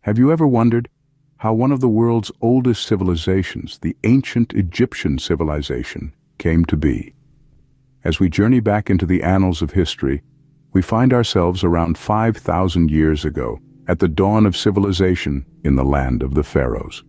Have you ever wondered how one of the world's oldest civilizations, the ancient Egyptian civilization, came to be? As we journey back into the annals of history, we find ourselves around 5,000 years ago, at the dawn of civilization in the land of the pharaohs.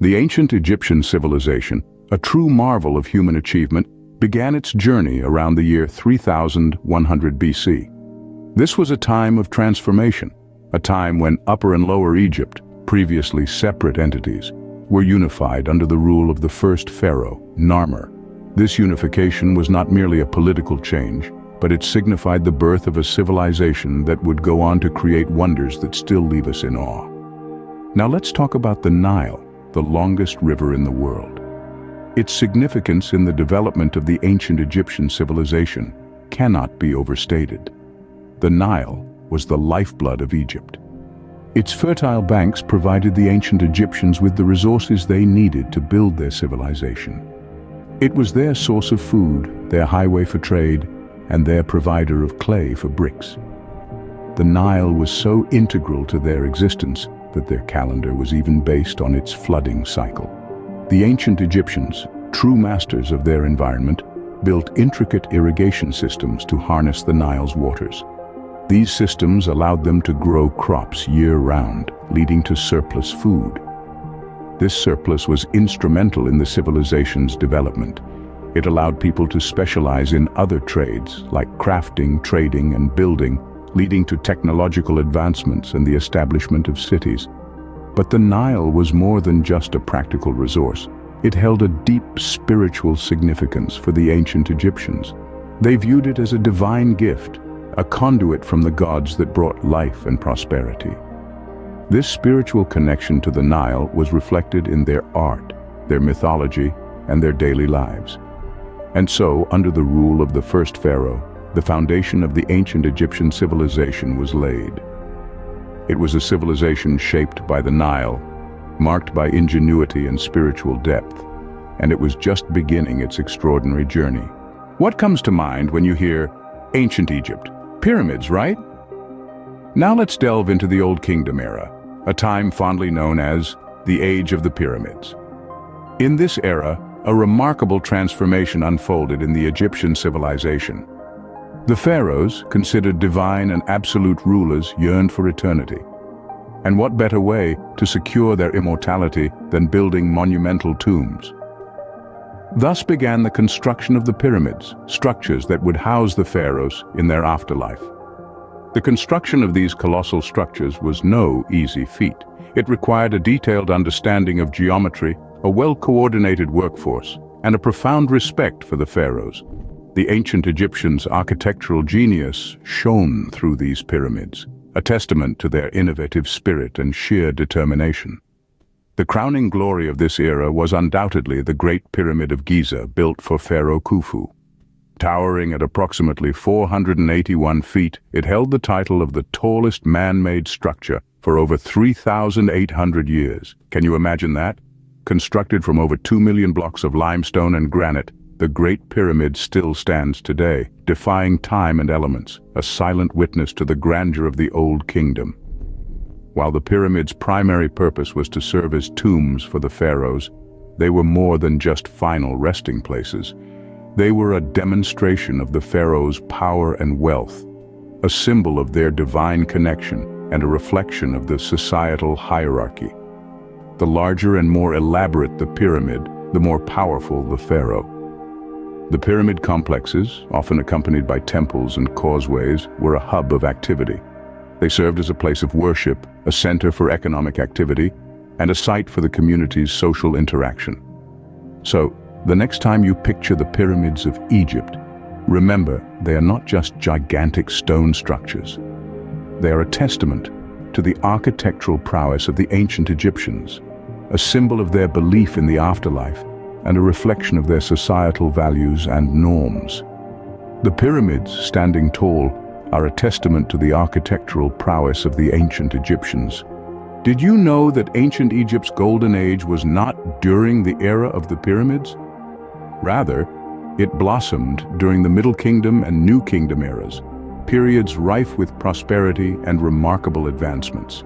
The ancient Egyptian civilization, a true marvel of human achievement, began its journey around the year 3100 BC. This was a time of transformation, a time when Upper and Lower Egypt, previously separate entities, were unified under the rule of the first pharaoh, Narmer. This unification was not merely a political change, but it signified the birth of a civilization that would go on to create wonders that still leave us in awe. Now let's talk about the Nile, the longest river in the world. Its significance in the development of the ancient Egyptian civilization cannot be overstated. The Nile was the lifeblood of Egypt. Its fertile banks provided the ancient Egyptians with the resources they needed to build their civilization. It was their source of food, their highway for trade, and their provider of clay for bricks. The Nile was so integral to their existence that their calendar was even based on its flooding cycle. The ancient Egyptians, true masters of their environment, built intricate irrigation systems to harness the Nile's waters. These systems allowed them to grow crops year-round, leading to surplus food. This surplus was instrumental in the civilization's development. It allowed people to specialize in other trades, like crafting, trading, and building, leading to technological advancements and the establishment of cities. But the Nile was more than just a practical resource. It held a deep spiritual significance for the ancient Egyptians. They viewed it as a divine gift, a conduit from the gods that brought life and prosperity. This spiritual connection to the Nile was reflected in their art, their mythology, and their daily lives. And so, under the rule of the first pharaoh, the foundation of the ancient Egyptian civilization was laid. It was a civilization shaped by the Nile, marked by ingenuity and spiritual depth, and it was just beginning its extraordinary journey. What comes to mind when you hear ancient Egypt? Pyramids, right? Now let's delve into the Old Kingdom era, a time fondly known as the Age of the Pyramids. In this era, a remarkable transformation unfolded in the Egyptian civilization. The pharaohs, considered divine and absolute rulers, yearned for eternity. And what better way to secure their immortality than building monumental tombs? Thus began the construction of the pyramids, structures that would house the pharaohs in their afterlife. The construction of these colossal structures was no easy feat. It required a detailed understanding of geometry, a well-coordinated workforce, and a profound respect for the pharaohs. The ancient Egyptians' architectural genius shone through these pyramids, a testament to their innovative spirit and sheer determination. The crowning glory of this era was undoubtedly the Great Pyramid of Giza, built for Pharaoh Khufu. Towering at approximately 481 feet, it held the title of the tallest man-made structure for over 3,800 years. Can you imagine that? Constructed from over 2 million blocks of limestone and granite, the Great Pyramid still stands today, defying time and elements, a silent witness to the grandeur of the Old Kingdom. While the pyramid's primary purpose was to serve as tombs for the pharaohs, they were more than just final resting places. They were a demonstration of the pharaohs' power and wealth, a symbol of their divine connection and a reflection of the societal hierarchy. The larger and more elaborate the pyramid, the more powerful the pharaoh. The pyramid complexes, often accompanied by temples and causeways, were a hub of activity. They served as a place of worship, a center for economic activity, and a site for the community's social interaction. So, the next time you picture the pyramids of Egypt, remember they are not just gigantic stone structures. They are a testament to the architectural prowess of the ancient Egyptians, a symbol of their belief in the afterlife, and a reflection of their societal values and norms. The pyramids, standing tall, are a testament to the architectural prowess of the ancient Egyptians. Did you know that ancient Egypt's golden age was not during the era of the pyramids? Rather, it blossomed during the Middle Kingdom and New Kingdom eras, periods rife with prosperity and remarkable advancements.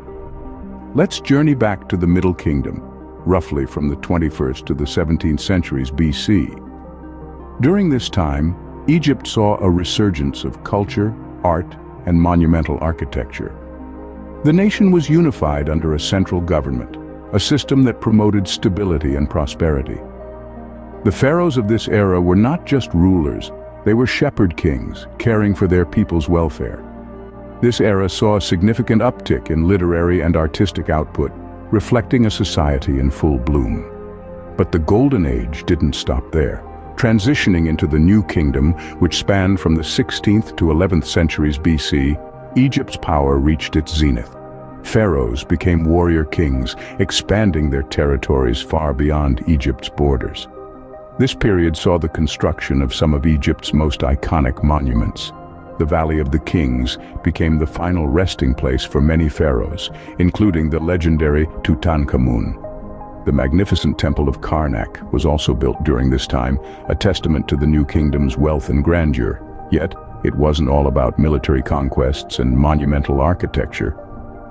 Let's journey back to the Middle Kingdom, roughly from the 21st to the 17th centuries BC. During this time, Egypt saw a resurgence of culture, art, and monumental architecture. The nation was unified under a central government, a system that promoted stability and prosperity. The pharaohs of this era were not just rulers, they were shepherd kings, caring for their people's welfare. This era saw a significant uptick in literary and artistic output, reflecting a society in full bloom. But the Golden Age didn't stop there. Transitioning into the New Kingdom, which spanned from the 16th to 11th centuries BC, Egypt's power reached its zenith. Pharaohs became warrior kings, expanding their territories far beyond Egypt's borders. This period saw the construction of some of Egypt's most iconic monuments. The Valley of the Kings became the final resting place for many pharaohs, including the legendary Tutankhamun. The magnificent Temple of Karnak was also built during this time, a testament to the New Kingdom's wealth and grandeur. Yet, it wasn't all about military conquests and monumental architecture.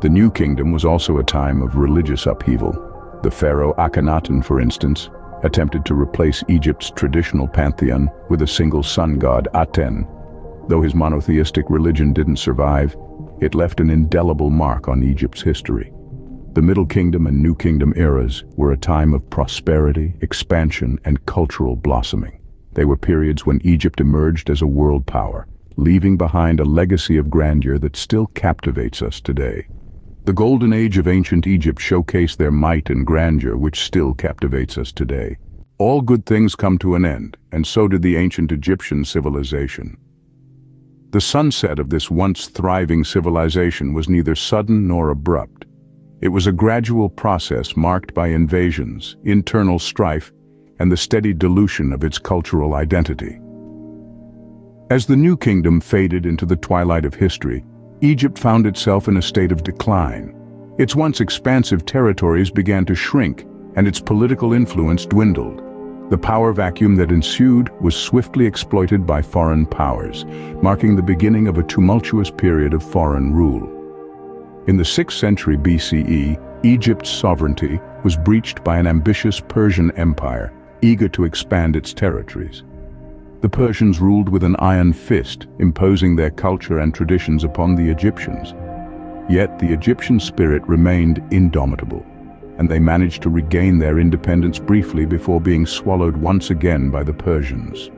The New Kingdom was also a time of religious upheaval. The pharaoh Akhenaten, for instance, attempted to replace Egypt's traditional pantheon with a single sun god, Aten. Though his monotheistic religion didn't survive, it left an indelible mark on Egypt's history. The Middle Kingdom and New Kingdom eras were a time of prosperity, expansion, and cultural blossoming. They were periods when Egypt emerged as a world power, leaving behind a legacy of grandeur that still captivates us today. The Golden Age of ancient Egypt showcased their might and grandeur, which still captivates us today. All good things come to an end, and so did the ancient Egyptian civilization. The sunset of this once thriving civilization was neither sudden nor abrupt. It was a gradual process marked by invasions, internal strife, and the steady dilution of its cultural identity. As the New Kingdom faded into the twilight of history, Egypt found itself in a state of decline. Its once expansive territories began to shrink, and its political influence dwindled. The power vacuum that ensued was swiftly exploited by foreign powers, marking the beginning of a tumultuous period of foreign rule. In the 6th century BCE, Egypt's sovereignty was breached by an ambitious Persian empire, eager to expand its territories. The Persians ruled with an iron fist, imposing their culture and traditions upon the Egyptians. Yet the Egyptian spirit remained indomitable, and they managed to regain their independence briefly before being swallowed once again by the Persians.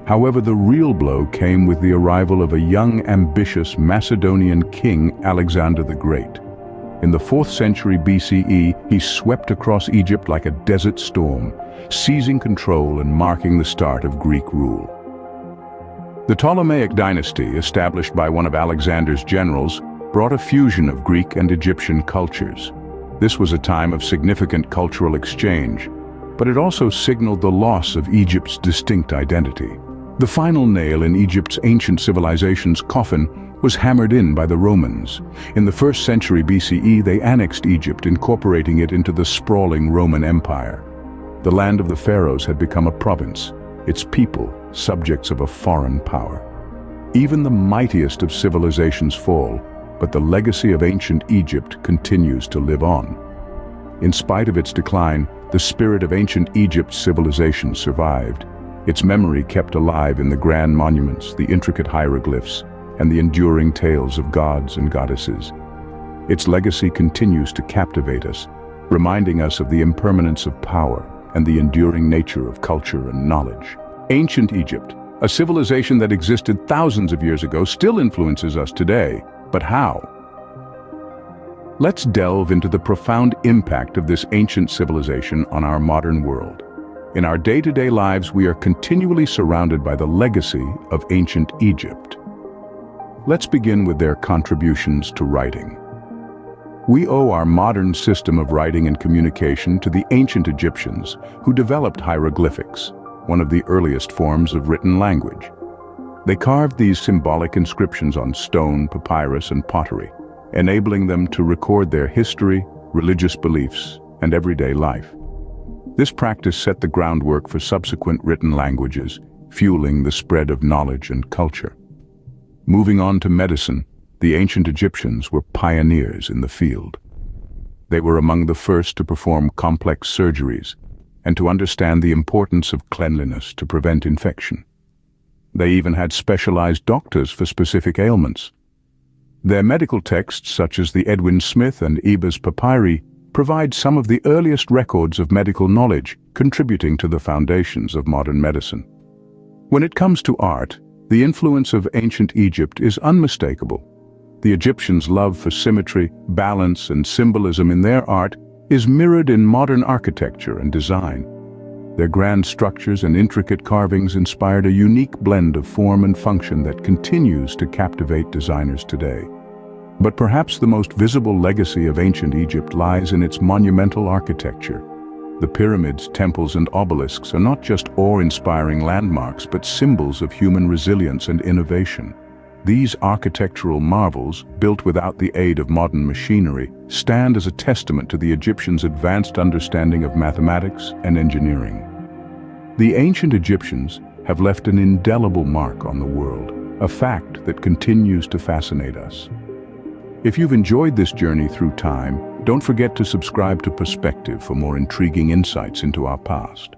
However, the real blow came with the arrival of a young, ambitious Macedonian king, Alexander the Great. In the 4th century BCE, he swept across Egypt like a desert storm, seizing control and marking the start of Greek rule. The Ptolemaic dynasty, established by one of Alexander's generals, brought a fusion of Greek and Egyptian cultures. This was a time of significant cultural exchange, but it also signaled the loss of Egypt's distinct identity. The final nail in Egypt's ancient civilization's coffin was hammered in by the Romans. In the 1st century BCE, they annexed Egypt, incorporating it into the sprawling Roman Empire. The land of the pharaohs had become a province, its people subjects of a foreign power. Even the mightiest of civilizations fall, but the legacy of ancient Egypt continues to live on. In spite of its decline, the spirit of ancient Egypt's civilization survived. Its memory kept alive in the grand monuments, the intricate hieroglyphs, and the enduring tales of gods and goddesses. Its legacy continues to captivate us, reminding us of the impermanence of power and the enduring nature of culture and knowledge. Ancient Egypt, a civilization that existed thousands of years ago, still influences us today. But how? Let's delve into the profound impact of this ancient civilization on our modern world. In our day-to-day lives, we are continually surrounded by the legacy of ancient Egypt. Let's begin with their contributions to writing. We owe our modern system of writing and communication to the ancient Egyptians, who developed hieroglyphics, one of the earliest forms of written language. They carved these symbolic inscriptions on stone, papyrus, and pottery, enabling them to record their history, religious beliefs, and everyday life. This practice set the groundwork for subsequent written languages, fueling the spread of knowledge and culture. Moving on to medicine, the ancient Egyptians were pioneers in the field. They were among the first to perform complex surgeries and to understand the importance of cleanliness to prevent infection. They even had specialized doctors for specific ailments. Their medical texts, such as the Edwin Smith and Ebers Papyri, provide some of the earliest records of medical knowledge, contributing to the foundations of modern medicine. When it comes to art, the influence of ancient Egypt is unmistakable. The Egyptians' love for symmetry, balance, and symbolism in their art is mirrored in modern architecture and design. Their grand structures and intricate carvings inspired a unique blend of form and function that continues to captivate designers today. But perhaps the most visible legacy of ancient Egypt lies in its monumental architecture. The pyramids, temples, and obelisks are not just awe-inspiring landmarks, but symbols of human resilience and innovation. These architectural marvels, built without the aid of modern machinery, stand as a testament to the Egyptians' advanced understanding of mathematics and engineering. The ancient Egyptians have left an indelible mark on the world, a fact that continues to fascinate us. If you've enjoyed this journey through time, don't forget to subscribe to Perspective for more intriguing insights into our past.